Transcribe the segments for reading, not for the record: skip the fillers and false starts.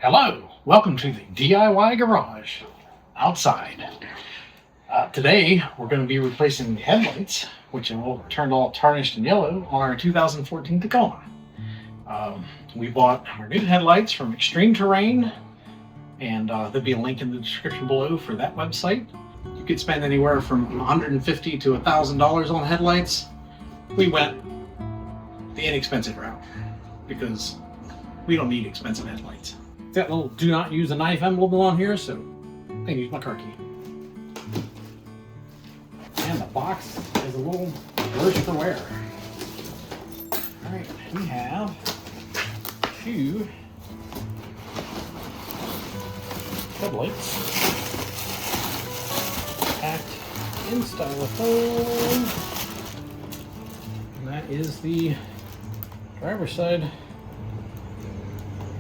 Hello, welcome to the DIY garage outside. Today we're going to be replacing the headlights, which will turn all tarnished and yellow on our 2014 Tacoma. We bought our new headlights from Extreme Terrain, and there'll be a link in the description below for that website. You could spend anywhere from $150 to $1,000 on headlights. We went the inexpensive route because we don't need expensive headlights. That little do not use a knife emblem on here, so I can use my car key. And the box is a little worse for wear. Alright, we have two headlights packed in styrofoam. And that is the driver's side.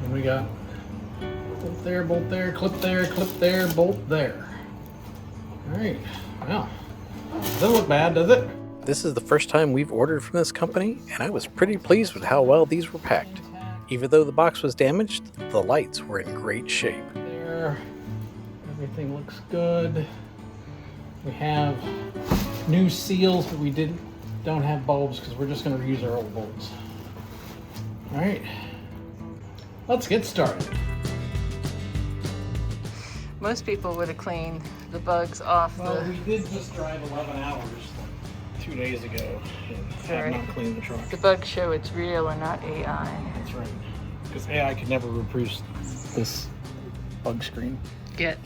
And we got bolt there, clip there, bolt there. Alright, well, doesn't look bad, does it? This is the first time we've ordered from this company, and I was pretty pleased with how well these were packed. Even though the box was damaged, the lights were in great shape. There, everything looks good. We have new seals, but we don't have bulbs because we're just going to reuse our old bulbs. Alright, let's get started. Most people would have cleaned the bugs off Well, we did just drive 11 hours 2 days ago and have not cleaned the truck. the bugs show it's real and not AI. That's right. Because AI could never reproduce this bug screen. Get.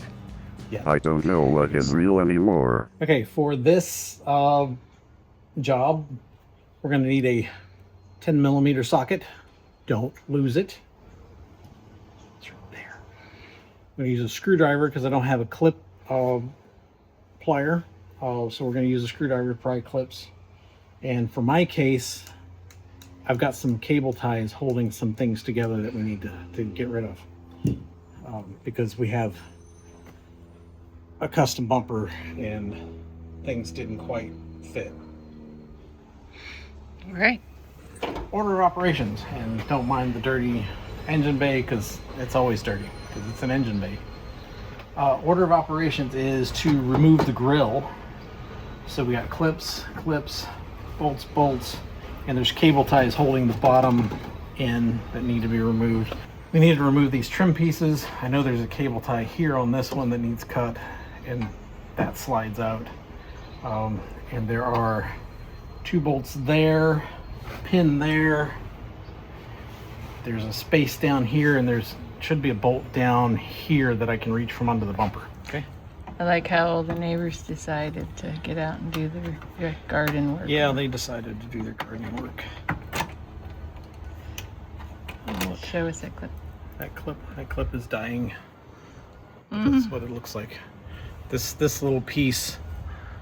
Yeah. I don't know what is real anymore. Okay, for this job, we're going to need a 10 millimeter socket. Don't lose it. It's right there. I'm going to use a screwdriver because I don't have a clip plier. So we're going to use a screwdriver to pry clips. And for my case, I've got some cable ties holding some things together that we need to get rid of. Because we have a custom bumper and things didn't quite fit. All right. Order of operations, and don't mind the dirty engine bay because it's always dirty because it's an engine bay. Order of operations is to remove the grill. So we got clips, bolts, and there's cable ties holding the bottom in that need to be removed. We need to remove these trim pieces. I know there's a cable tie here on this one that needs cut, and that slides out. And there are 2 bolts there, pin there. There's a space down here, and there's should be a bolt down here that I can reach from under the bumper. Okay. I like how all the neighbors decided to get out and do their garden work. Yeah, they decided to do their gardening work. Show us that clip. That clip is dying. That's what it looks like. This little piece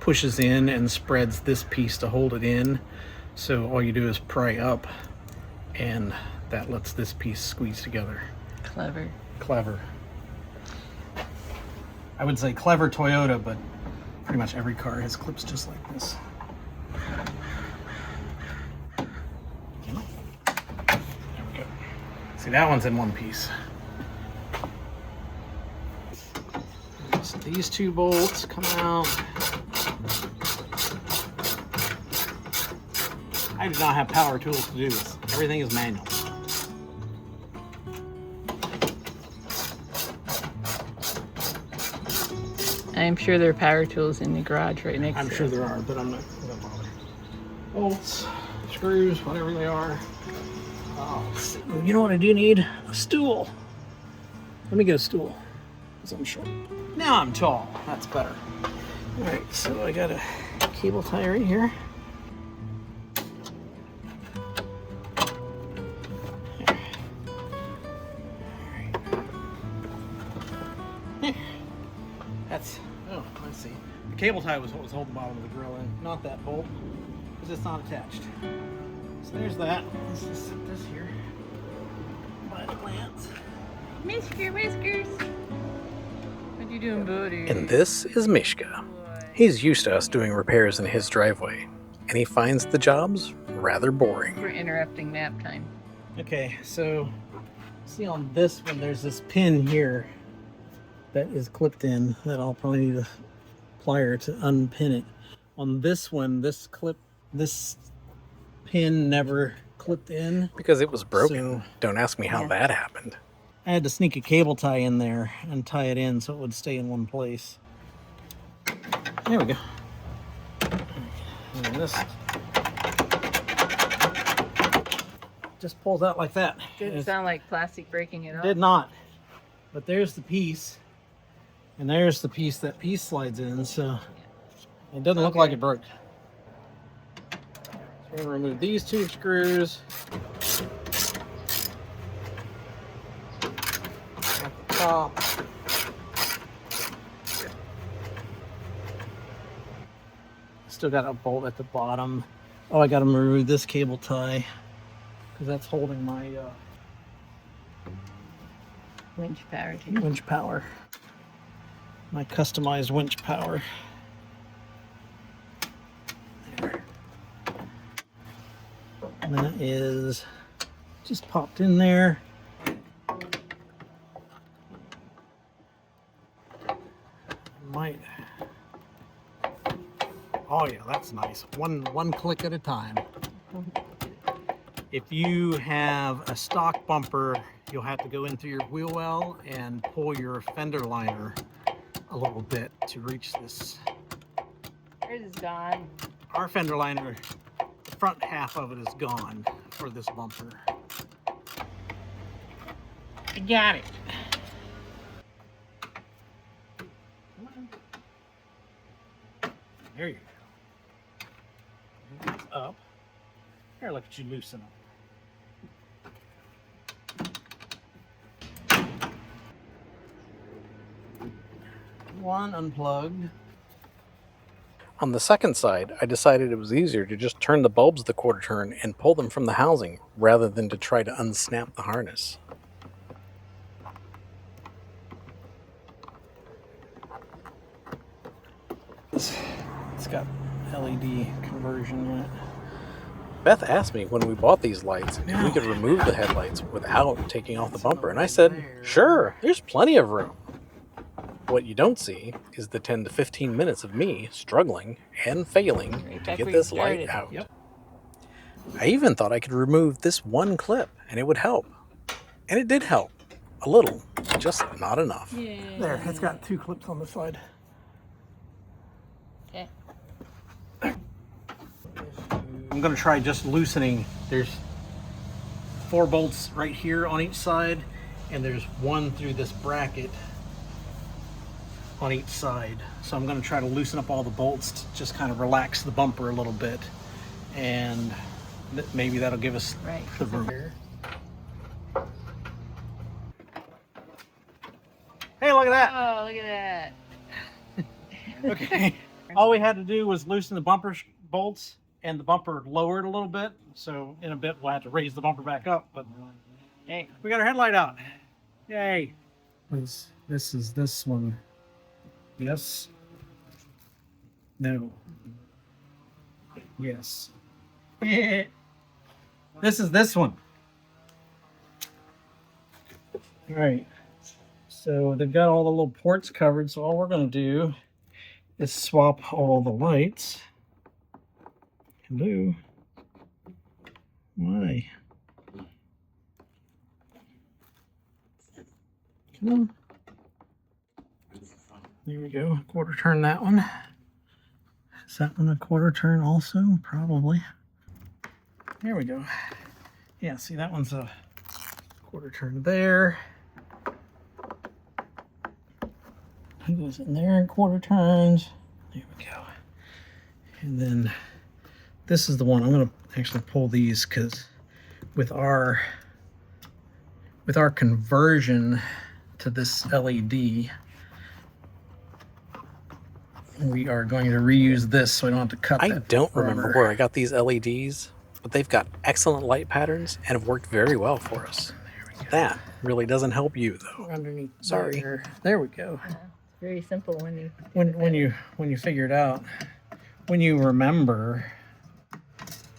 pushes in and spreads this piece to hold it in. So all you do is pry up, and that lets this piece squeeze together. Clever. I would say clever Toyota, but pretty much every car has clips just like this. There we go. See, that one's in one piece. So these 2 bolts come out. I do not have power tools to do this. Everything is manual. I'm sure there are power tools in the garage right next to I'm sure it. there are, but I'm not going to bother. Bolts, screws, whatever they are. You know what I do need? A stool. Let me get a stool, because I'm short. Now I'm tall. That's better. All right, so I got a cable tie right here. That's, oh, let's see. The cable tie was what was holding the bottom of the grill in, not that bolt, because it's not attached. So there's that. Let's just set this here by the plants. Whiskers. What you doing, buddy? And this is Mishka. He's used to us doing repairs in his driveway, and he finds the jobs rather boring. We're interrupting nap time. Okay, so See on this one, there's this pin here that is clipped in that I'll probably need a plier to unpin it. On this one, this pin never clipped in. Because it was broken. So, Don't ask me how that happened. I had to sneak a cable tie in there and tie it in so it would stay in one place. There we go. And this just pulls out like that. Didn't sound like plastic breaking it off. Did not. But there's the piece. And there's the piece that piece slides in, so it doesn't look like it broke. So we're going to remove these 2 screws. At the top. Still got a bolt at the bottom. Oh, I got to remove this cable tie because that's holding my Winch power. winch power. My customized winch power. There. And that is just popped in there. Might. Oh yeah, that's nice. One click at a time. If you have a stock bumper, you'll have to go in through your wheel well and pull your fender liner a little bit to reach this. Yours is gone. Our fender liner, the front half of it is gone for this bumper. I got it. Come on. There you go. It's up. Here, look at you loosen up. One unplugged. On the second side, I decided it was easier to just turn the bulbs the quarter turn and pull them from the housing rather than to try to unsnap the harness. It's got LED conversion in it. Beth asked me when we bought these lights if we could remove the headlights without taking off the bumper, and I said, sure, there's plenty of room. What you don't see is the 10 to 15 minutes of me struggling and failing to get this light out. Yep. I even thought I could remove this one clip and it would help. And it did help. A little, just not enough. There, it's got 2 clips on the side. Okay. I'm going to try just loosening. There's 4 bolts right here on each side, and there's 1 through this bracket on each side. So I'm going to try to loosen up all the bolts to just kind of relax the bumper a little bit, and maybe that'll give us the room. Hey, look at that! Oh, look at that. Okay. All we had to do was loosen the bumper bolts, and the bumper lowered a little bit. So in a bit, we'll have to raise the bumper back up. But hey, we got our headlight out. Yay. This is this one. Yes. No. Yes. This is this one. All right. So they've got all the little ports covered. So all we're going to do is swap all the lights. Hello. Why? Come on. There we go. Quarter turn that one. Is that one a quarter turn also? Probably. There we go. Yeah, see, that one's a quarter turn there. It goes in there in quarter turns. There we go. And then this is the one. I'm going to actually pull these because with our conversion to this LED, we are going to reuse this so I don't have to cut I that don't forever. remember where I got these LEDs, but they've got excellent light patterns and have worked very well for us. That really doesn't help you though. Underneath. Sorry. There we go. It's very simple when you When you figure it out, when you remember.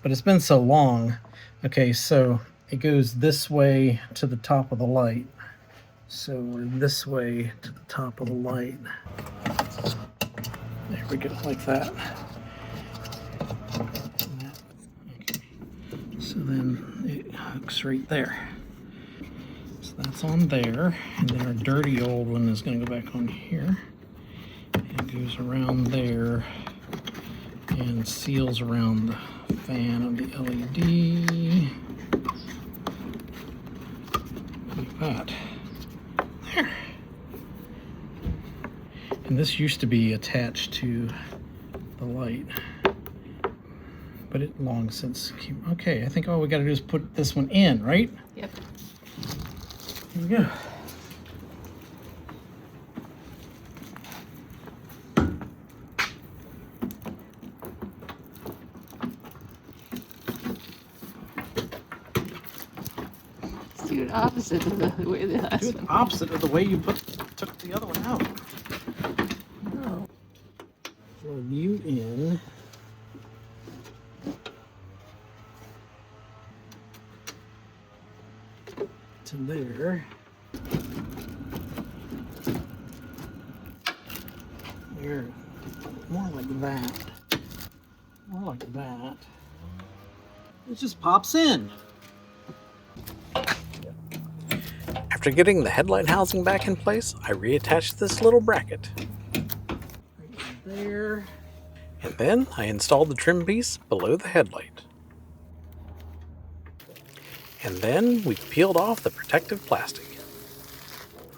But it's been so long. Okay, so it goes this way to the top of the light. So we're this way to the top of the light. There we go, like that. Okay. So then it hooks right there. So that's on there. And then our dirty old one is going to go back on here. It goes around there and seals around the fan of the LED. Like that. There. And this used to be attached to the light, but it long since came. Okay, I think all we got to do is put this one in, right? Yep. Here we go. Let's do it opposite of the way the last Do it one. opposite of the way you took the other one out. No. Plug you in. To there. There. More like that. More like that. It just pops in. After getting the headlight housing back in place, I reattached this little bracket. Right there. And then I installed the trim piece below the headlight. And then we peeled off the protective plastic.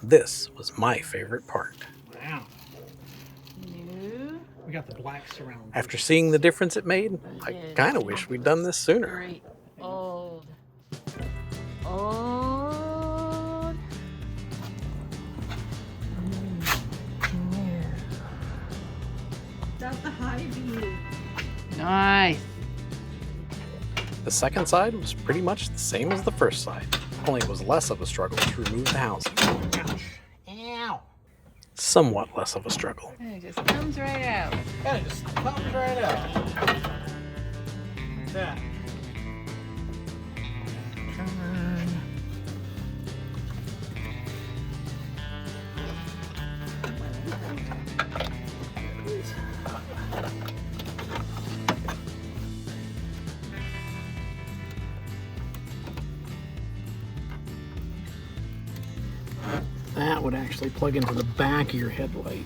This was my favorite part. Wow. New. We got the black surround. After seeing the difference it made, I kind of wish we'd done this sooner. Great. Old. Old. That's the high view. Nice. The second side was pretty much the same as the first side, only it was less of a struggle to remove the housing. Ow. Somewhat less of a struggle. And it just comes right out. And it just comes right out. Like that. Turn. That would actually plug into the back of your headlight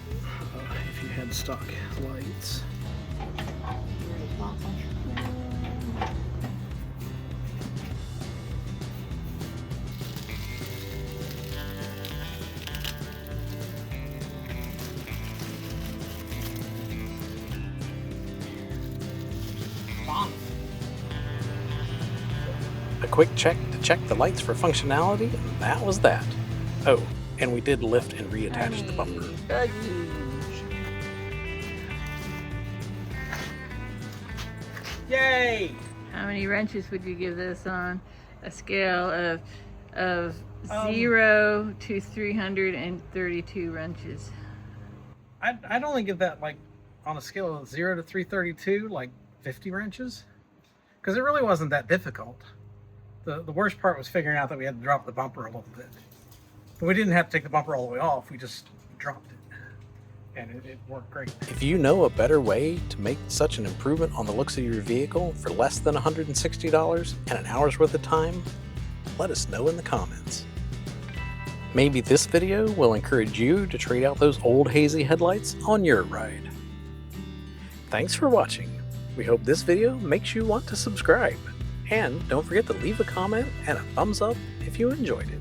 if you had stock lights. A quick check to check the lights for functionality, and that was that. Oh, and we did lift and reattach the bumper. Yay! How many wrenches would you give this on a scale of 0 to 332 wrenches? I'd only give that, like, on a scale of 0 to 332, like 50 wrenches. Because it really wasn't that difficult. The worst part was figuring out that we had to drop the bumper a little bit. But we didn't have to take the bumper all the way off, we just dropped it. And it worked great. If you know a better way to make such an improvement on the looks of your vehicle for less than $160 and an hour's worth of time, let us know in the comments. Maybe this video will encourage you to trade out those old hazy headlights on your ride. Thanks for watching. We hope this video makes you want to subscribe. And don't forget to leave a comment and a thumbs up if you enjoyed it.